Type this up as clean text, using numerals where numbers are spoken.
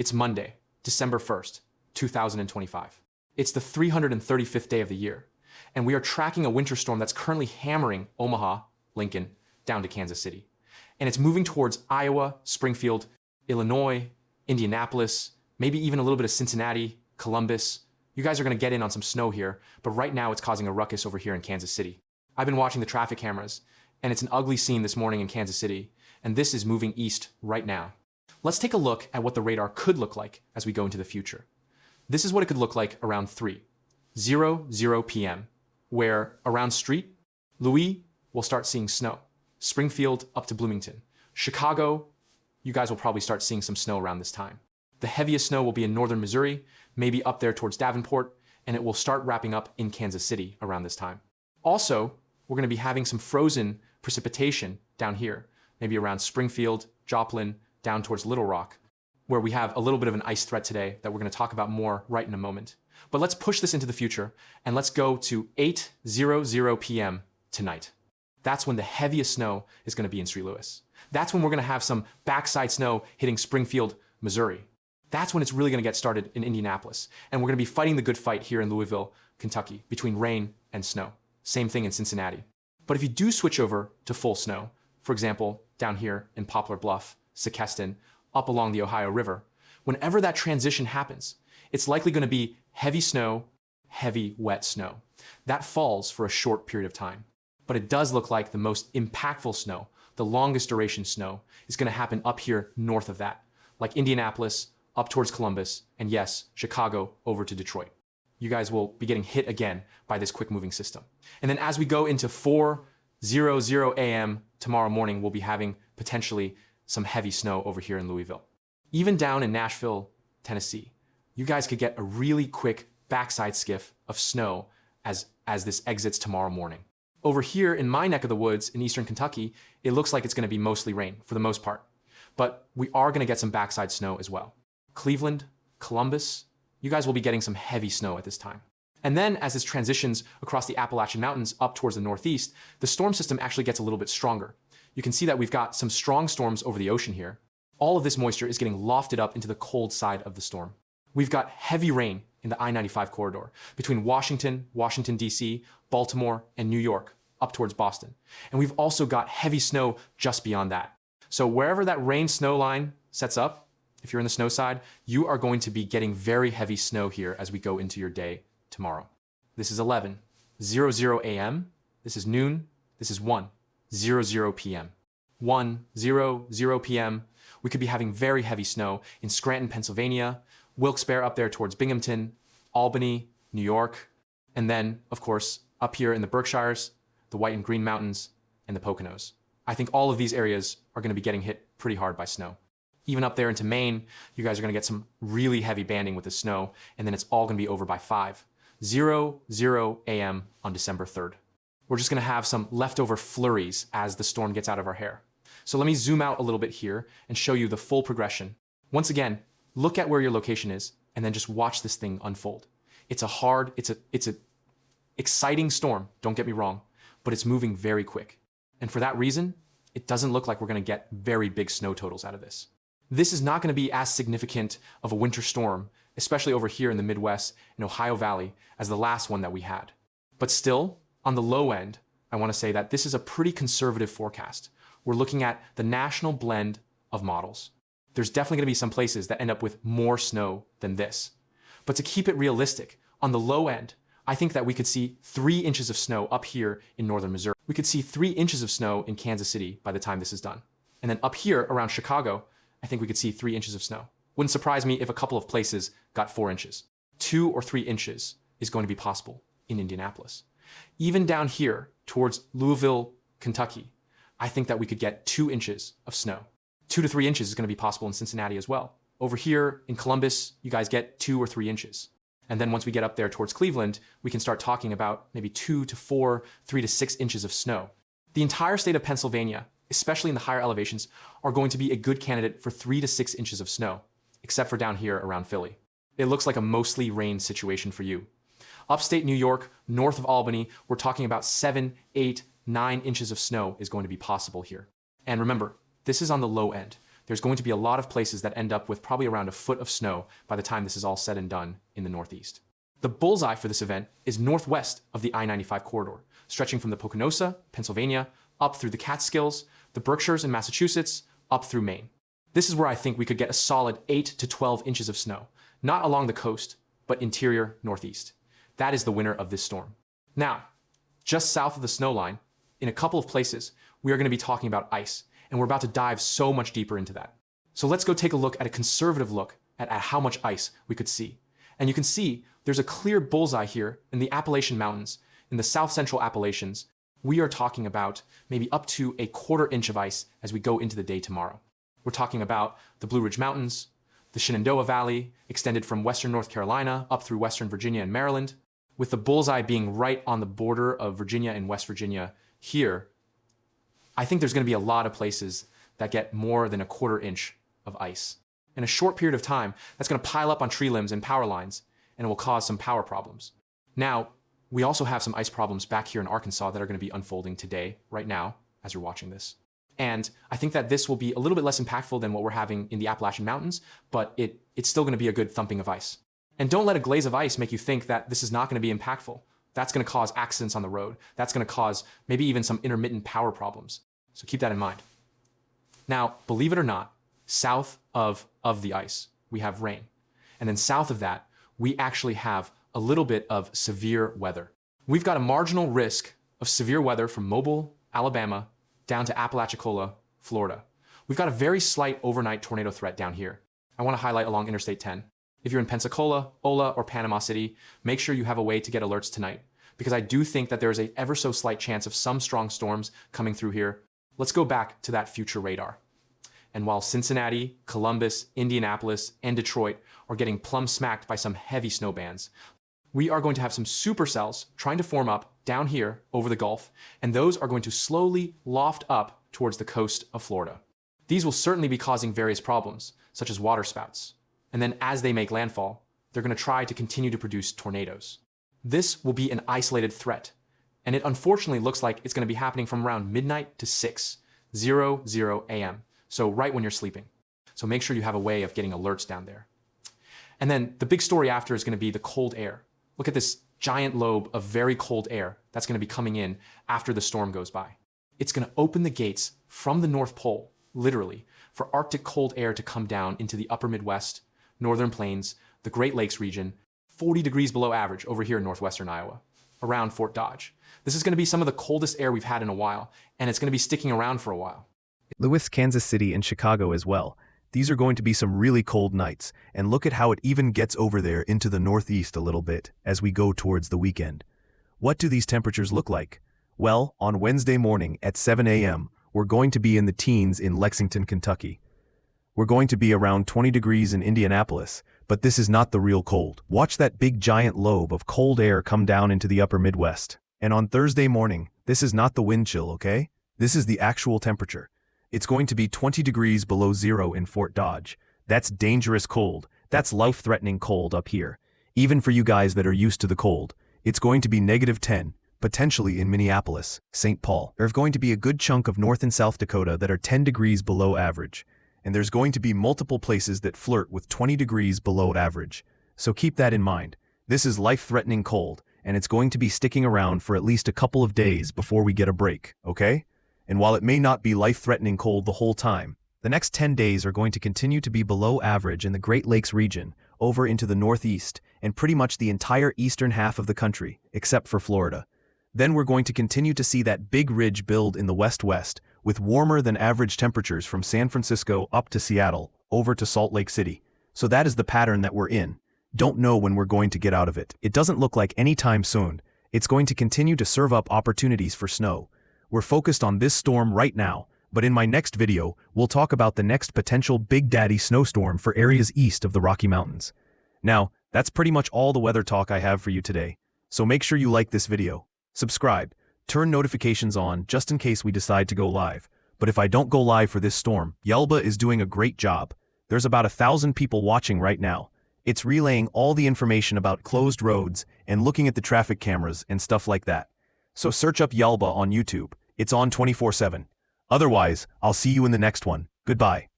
It's Monday, December 1st, 2025. It's the 335th day of the year, and we are tracking a winter storm that's currently hammering Omaha, Lincoln, down to Kansas City. And it's moving towards Iowa, Springfield, Illinois, Indianapolis, maybe even a little bit of Cincinnati, Columbus. You guys are going to get in on some snow here, but right now it's causing a ruckus over here in Kansas City. I've been watching the traffic cameras, and it's an ugly scene this morning in Kansas City, and this is moving east right now. Let's take a look at what the radar could look like as we go into the future. This is what it could look like around 3:00 p.m., where around Street, Louis will start seeing snow. Springfield up to Bloomington. Chicago, you guys will probably start seeing some snow around this time. The heaviest snow will be in northern Missouri, maybe up there towards Davenport, and it will start wrapping up in Kansas City around this time. Also, we're going to be having some frozen precipitation down here, maybe around Springfield, Joplin, down towards Little Rock, where we have a little bit of an ice threat today that we're going to talk about more right in a moment. But let's push this into the future, and let's go to 8:00 p.m. tonight. That's when the heaviest snow is going to be in St. Louis. That's when we're going to have some backside snow hitting Springfield, Missouri. That's when it's really going to get started in Indianapolis. And we're going to be fighting the good fight here in Louisville, Kentucky, between rain and snow. Same thing in Cincinnati. But if you do switch over to full snow, for example, down here in Poplar Bluff, Sakeston, up along the Ohio River, whenever that transition happens, it's likely going to be heavy snow, heavy wet snow. That falls for a short period of time. But it does look like the most impactful snow, the longest duration snow, is going to happen up here north of that, like Indianapolis, up towards Columbus, and yes, Chicago over to Detroit. You guys will be getting hit again by this quick moving system. And then as we go into 4:00 a.m. tomorrow morning, we'll be having potentially some heavy snow over here in Louisville. Even down in Nashville, Tennessee, you guys could get a really quick backside skiff of snow as this exits tomorrow morning. Over here in my neck of the woods in eastern Kentucky, it looks like it's going to be mostly rain for the most part. But we are going to get some backside snow as well. Cleveland, Columbus, you guys will be getting some heavy snow at this time. And then as this transitions across the Appalachian Mountains up towards the northeast, the storm system actually gets a little bit stronger. You can see that we've got some strong storms over the ocean here. All of this moisture is getting lofted up into the cold side of the storm. We've got heavy rain in the I-95 corridor between Washington, D.C., Baltimore, and New York up towards Boston. And we've also got heavy snow just beyond that. So wherever that rain snow line sets up, if you're in the snow side, you are going to be getting very heavy snow here as we go into your day tomorrow. This is 11:00 a.m. This is noon. This is 1:00 p.m. 1:00 p.m. We could be having very heavy snow in Scranton, Pennsylvania, Wilkes-Barre up there towards Binghamton, Albany, New York, and then, of course, up here in the Berkshires, the White and Green Mountains, and the Poconos. I think all of these areas are going to be getting hit pretty hard by snow. Even up there into Maine, you guys are going to get some really heavy banding with the snow, and then it's all going to be over by 5:00 a.m. on December 3rd. We're just going to have some leftover flurries as the storm gets out of our hair. So let me zoom out a little bit here and show you the full progression. Once again, look at where your location is, and then just watch this thing unfold. It's a exciting storm, don't get me wrong, but it's moving very quick. And for that reason, it doesn't look like we're going to get very big snow totals out of this. This is not going to be as significant of a winter storm, especially over here in the Midwest and Ohio Valley, as the last one that we had. But still, on the low end, I want to say that this is a pretty conservative forecast. We're looking at the national blend of models. There's definitely going to be some places that end up with more snow than this. But to keep it realistic, on the low end, I think that we could see 3 inches of snow up here in northern Missouri. We could see 3 inches of snow in Kansas City by the time this is done. And then up here around Chicago, I think we could see 3 inches of snow. Wouldn't surprise me if a couple of places got 4 inches. 2 or 3 inches is going to be possible in Indianapolis. Even down here towards Louisville, Kentucky, I think that we could get 2 inches of snow. 2 to 3 inches is going to be possible in Cincinnati as well. Over here in Columbus, you guys get 2 or 3 inches. And then once we get up there towards Cleveland, we can start talking about maybe 2 to 4, 3 to 6 inches of snow. The entire state of Pennsylvania, especially in the higher elevations, are going to be a good candidate for 3 to 6 inches of snow, except for down here around Philly. It looks like a mostly rain situation for you. Upstate New York, north of Albany, we're talking about 7, 8, 9 inches of snow is going to be possible here. And remember, this is on the low end. there's going to be a lot of places that end up with probably around a foot of snow by the time this is all said and done in the Northeast. The bullseye for this event is northwest of the I-95 corridor, stretching from the Poconosa, Pennsylvania, up through the Catskills, the Berkshires in Massachusetts, up through Maine. This is where I think we could get a solid 8 to 12 inches of snow, not along the coast, but interior Northeast. That is the winner of this storm. Now, just south of the snow line, in a couple of places, we are going to be talking about ice, and we're about to dive so much deeper into that. So let's go take a look at a conservative look at how much ice we could see. And you can see there's a clear bullseye here in the Appalachian Mountains, in the south central Appalachians. We are talking about maybe up to a quarter inch of ice as we go into the day tomorrow. We're talking about the Blue Ridge Mountains, the Shenandoah Valley, extended from western North Carolina up through western Virginia and Maryland, with the bullseye being right on the border of Virginia and West Virginia here. I think there's going to be a lot of places that get more than a quarter inch of ice. In a short period of time, that's going to pile up on tree limbs and power lines, and it will cause some power problems. Now, we also have some ice problems back here in Arkansas that are going to be unfolding today, right now, as you're watching this. And I think that this will be a little bit less impactful than what we're having in the Appalachian Mountains, but it's still going to be a good thumping of ice. And don't let a glaze of ice make you think that this is not going to be impactful. That's going to cause accidents on the road. That's going to cause maybe even some intermittent power problems. So keep that in mind. Now, believe it or not, south of the ice, we have rain. And then south of that, we actually have a little bit of severe weather. We've got a marginal risk of severe weather from Mobile, Alabama, down to Apalachicola, Florida. We've got a very slight overnight tornado threat down here. I want to highlight along Interstate 10. If you're in Pensacola, Ola, or Panama City, make sure you have a way to get alerts tonight, because I do think that there is a ever so slight chance of some strong storms coming through here. Let's go back to that future radar. And while Cincinnati, Columbus, Indianapolis, and Detroit are getting plumb smacked by some heavy snow bands, we are going to have some supercells trying to form up down here over the Gulf, and those are going to slowly loft up towards the coast of Florida. These will certainly be causing various problems, such as waterspouts. And then as they make landfall, they're going to try to continue to produce tornadoes. This will be an isolated threat, and it unfortunately looks like it's going to be happening from around midnight to 6:00 a.m., so right when you're sleeping. So make sure you have a way of getting alerts down there. And then the big story after is going to be the cold air. Look at this giant lobe of very cold air that's going to be coming in after the storm goes by. It's going to open the gates from the North Pole, literally, for Arctic cold air to come down into the upper Midwest, Northern Plains, the Great Lakes region, 40 degrees below average over here in northwestern Iowa, around Fort Dodge. This is going to be some of the coldest air we've had in a while, and it's going to be sticking around for a while. Lewis, Kansas City, and Chicago as well. These are going to be some really cold nights, and look at how it even gets over there into the Northeast a little bit as we go towards the weekend. What do these temperatures look like? Well, on Wednesday morning at 7 a.m., we're going to be in the teens in Lexington, Kentucky. We're going to be around 20 degrees in Indianapolis, but this is not the real cold. Watch that big giant lobe of cold air come down into the upper Midwest. And on Thursday morning, this is not the wind chill, okay? This is the actual temperature. It's going to be 20 degrees below zero in Fort Dodge. That's dangerous cold. That's life-threatening cold up here. Even for you guys that are used to the cold, it's going to be -10, potentially in Minneapolis, St. Paul. There's going to be a good chunk of North and South Dakota that are 10 degrees below average. And there's going to be multiple places that flirt with 20 degrees below average. So keep that in mind. This is life-threatening cold, and it's going to be sticking around for at least a couple of days before we get a break, okay? And while it may not be life-threatening cold the whole time, the next 10 days are going to continue to be below average in the Great Lakes region, over into the Northeast, and pretty much the entire eastern half of the country, except for Florida. Then we're going to continue to see that big ridge build in the west-west, with warmer than average temperatures from San Francisco up to Seattle, over to Salt Lake City. So that is the pattern that we're in. Don't know when we're going to get out of it. It doesn't look like any time soon. It's going to continue to serve up opportunities for snow. We're focused on this storm right now, but in my next video, we'll talk about the next potential Big Daddy snowstorm for areas east of the Rocky Mountains. Now, that's pretty much all the weather talk I have for you today. So make sure you like this video, subscribe, turn notifications on just in case we decide to go live. But if I don't go live for this storm, Yelba is doing a great job. There's about 1,000 people watching right now. It's relaying all the information about closed roads and looking at the traffic cameras and stuff like that. So search up Yelba on YouTube. It's on 24/7. Otherwise, I'll see you in the next one. Goodbye.